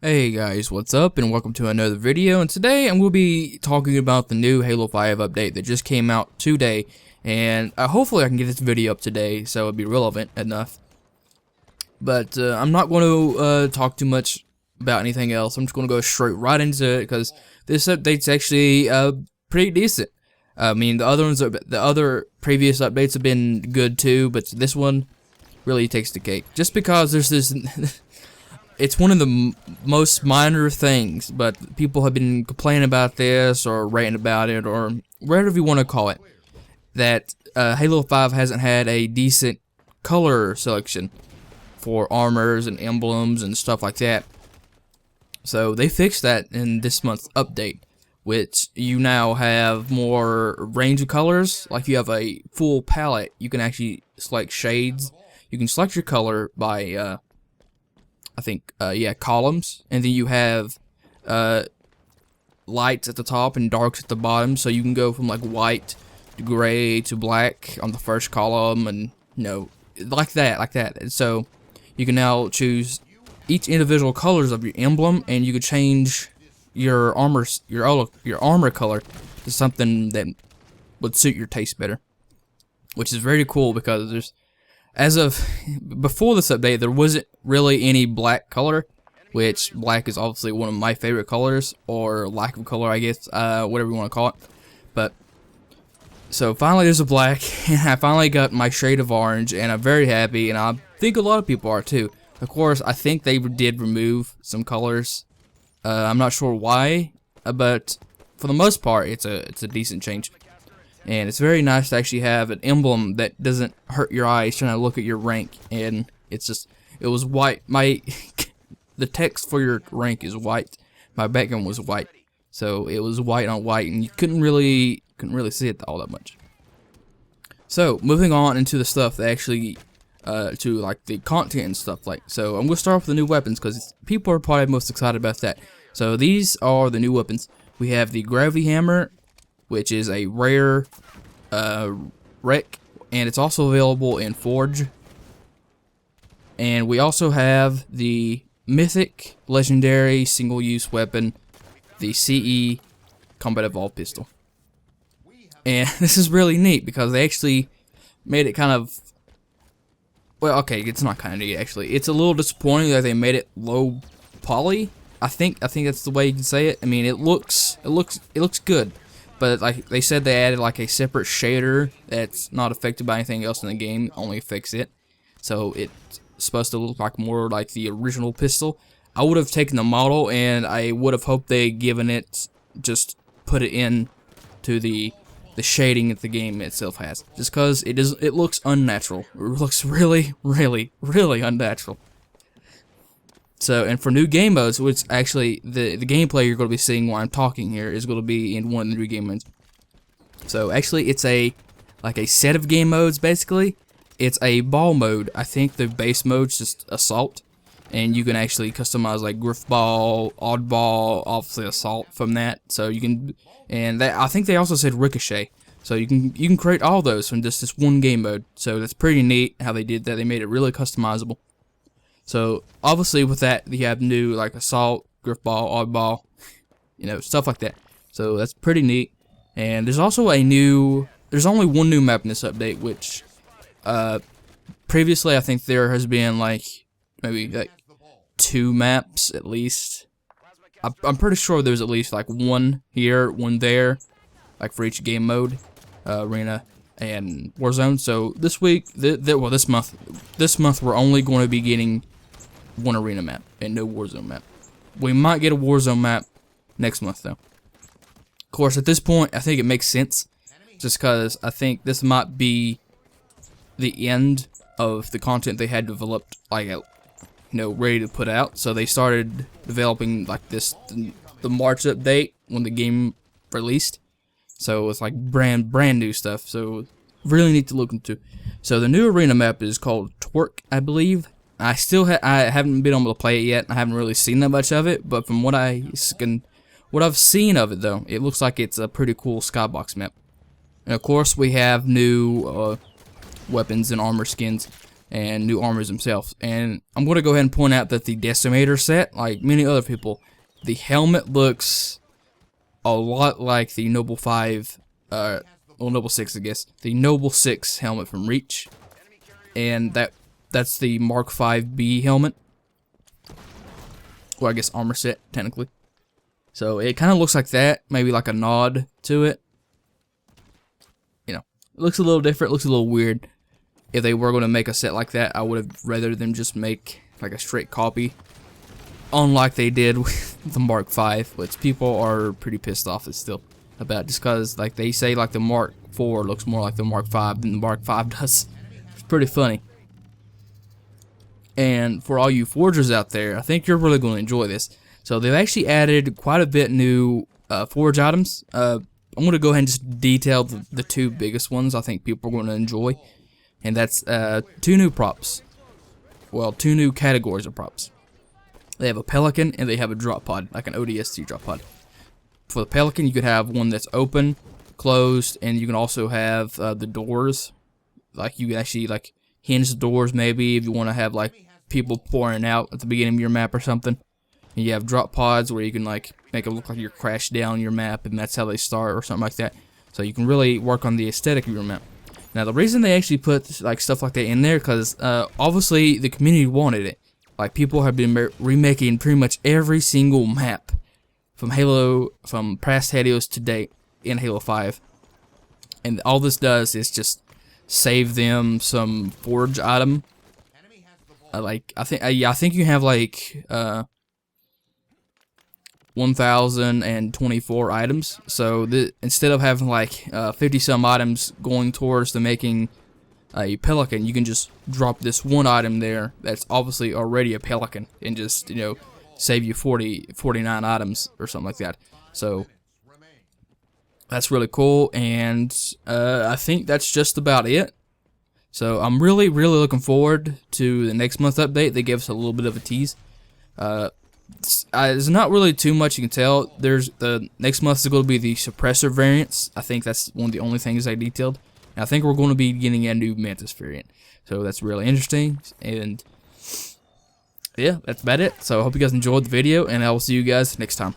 Hey guys, what's up and welcome to another video, and today I'm going to be talking about the new Halo 5 update that just came out today, and hopefully I can get this video up today so it'll be relevant enough. But I'm not going to talk too much about anything else. I'm just going to go straight right into it because this update's actually pretty decent. I mean, the other previous updates have been good too, but this one really takes the cake. Just because there's this... It's one of the most minor things, but people have been complaining about this, or ranting about it, or whatever you want to call it, that Halo 5 hasn't had a decent color selection for armors and emblems and stuff like that. So they fixed that in this month's update, which you now have more range of colors. Like you have a full palette. You can actually select shades. You can select your color by I think, columns, and then you have lights at the top and darks at the bottom, so you can go from like white to gray to black on the first column, and like that. And so you can now choose each individual colors of your emblem, and you can change your armor color to something that would suit your taste better, which is very cool because there's. As of before this update, there wasn't really any black color, which black is obviously one of my favorite colors, or lack of color, I guess, whatever you want to call it. But, so finally there's a black, and I finally got my shade of orange, and I'm very happy, and I think a lot of people are too. Of course, I think they did remove some colors. I'm not sure why, but for the most part, it's a decent change. And it's very nice to actually have an emblem that doesn't hurt your eyes trying to look at your rank. And it was white. The text for your rank is white. My background was white, so it was white on white, and you couldn't really see it all that much. So moving on into the stuff that actually to like the content and stuff like. So I'm gonna start off with the new weapons because people are probably most excited about that. So these are the new weapons. We have the gravity hammer, which is a rare wreck, and it's also available in Forge. And we also have the mythic, legendary, single-use weapon, the CE Combat Evolved Pistol. And this is really neat because they actually made it kind of... Well, okay, it's not kind of neat, actually. It's a little disappointing that they made it low poly. I think that's the way you can say it. I mean, it looks good. But like they said, they added like a separate shader that's not affected by anything else in the game, only affects it. So it's supposed to look like more like the original pistol. I would have taken the model, and I would have hoped they given it, just put it in to the shading that the game itself has. Just because it looks unnatural. It looks really, really, really unnatural. So, and for new game modes, which actually, the gameplay you're going to be seeing while I'm talking here is going to be in one of the new game modes. So, actually, it's like a set of game modes, basically. It's a ball mode. I think the base mode's just Assault. And you can actually customize, like, Griff Ball, Oddball, obviously Assault from that. So, you can, and I think they also said Ricochet. So, you can create all those from just this one game mode. So, that's pretty neat how they did that. They made it really customizable. So, obviously, with that, you have new, like, Assault, Griff Ball, Oddball, stuff like that. So, that's pretty neat. And there's also there's only one new map in this update, which, previously, I think there has been, like, maybe, like, 2 maps, at least. I'm pretty sure there's at least, like, one here, one there, like, for each game mode, Arena and Warzone. So, this week, this month, we're only going to be getting one Arena map and no Warzone map. We might get a Warzone map next month, though. Of course, at this point, I think it makes sense, just because I think this might be the end of the content they had developed, like, ready to put out. So they started developing like the March update when the game released. So it's like brand new stuff. So really neat to look into. So the new Arena map is called Twerk, I believe. I haven't been able to play it yet. I haven't really seen that much of it, but from what I've seen of it though, it looks like it's a pretty cool skybox map. And of course we have new weapons and armor skins. and new armors themselves. And I'm going to go ahead and point out that the Decimator set, like many other people, the helmet looks a lot like the Noble 5, well, Noble 6, I guess. The Noble 6 helmet from Reach. And that's the Mark 5B helmet. Well, I guess armor set, technically. So it kind of looks like that, maybe like a nod to it. You know, it looks a little different, looks a little weird. If they were going to make a set like that, I would have rather them just make like a straight copy. Unlike they did with the Mark 5, which people are pretty pissed off still about, just because like they say like the Mark 4 looks more like the Mark 5 than the Mark 5 does. It's pretty funny. And for all you forgers out there, I think you're really going to enjoy this. So they've actually added quite a bit new forge items. I'm going to go ahead and just detail the two biggest ones I think people are going to enjoy. And that's 2 new props. Well, 2 new categories of props. They have a Pelican and they have a drop pod, like an ODST drop pod. For the Pelican, you could have one that's open, closed, and you can also have the doors. Like you can actually like hinge the doors maybe if you want to have like people pouring out at the beginning of your map or something. And you have drop pods where you can like make it look like you're crashed down your map, and that's how they start or something like that. So you can really work on the aesthetic of your map. Now the reason they actually put like stuff like that in there, because obviously the community wanted it. Like people have been remaking pretty much every single map from past Halios to date in Halo 5, and all this does is just save them some forge item. Like I think you have like 1,024 items. So instead of having like 50 some items going towards the making a Pelican, you can just drop this one item there that's obviously already a Pelican and just, you know, save you 49 items or something like that. So that's really cool, and I think that's just about it. So I'm really looking forward to the next month update. They gave us a little bit of a tease. There's not really too much you can tell. There's the next month is going to be the suppressor variants. I think that's one of the only things I detailed. And I think we're going to be getting a new Mantis variant. So that's really interesting. And yeah, that's about it. So I hope you guys enjoyed the video, and I will see you guys next time.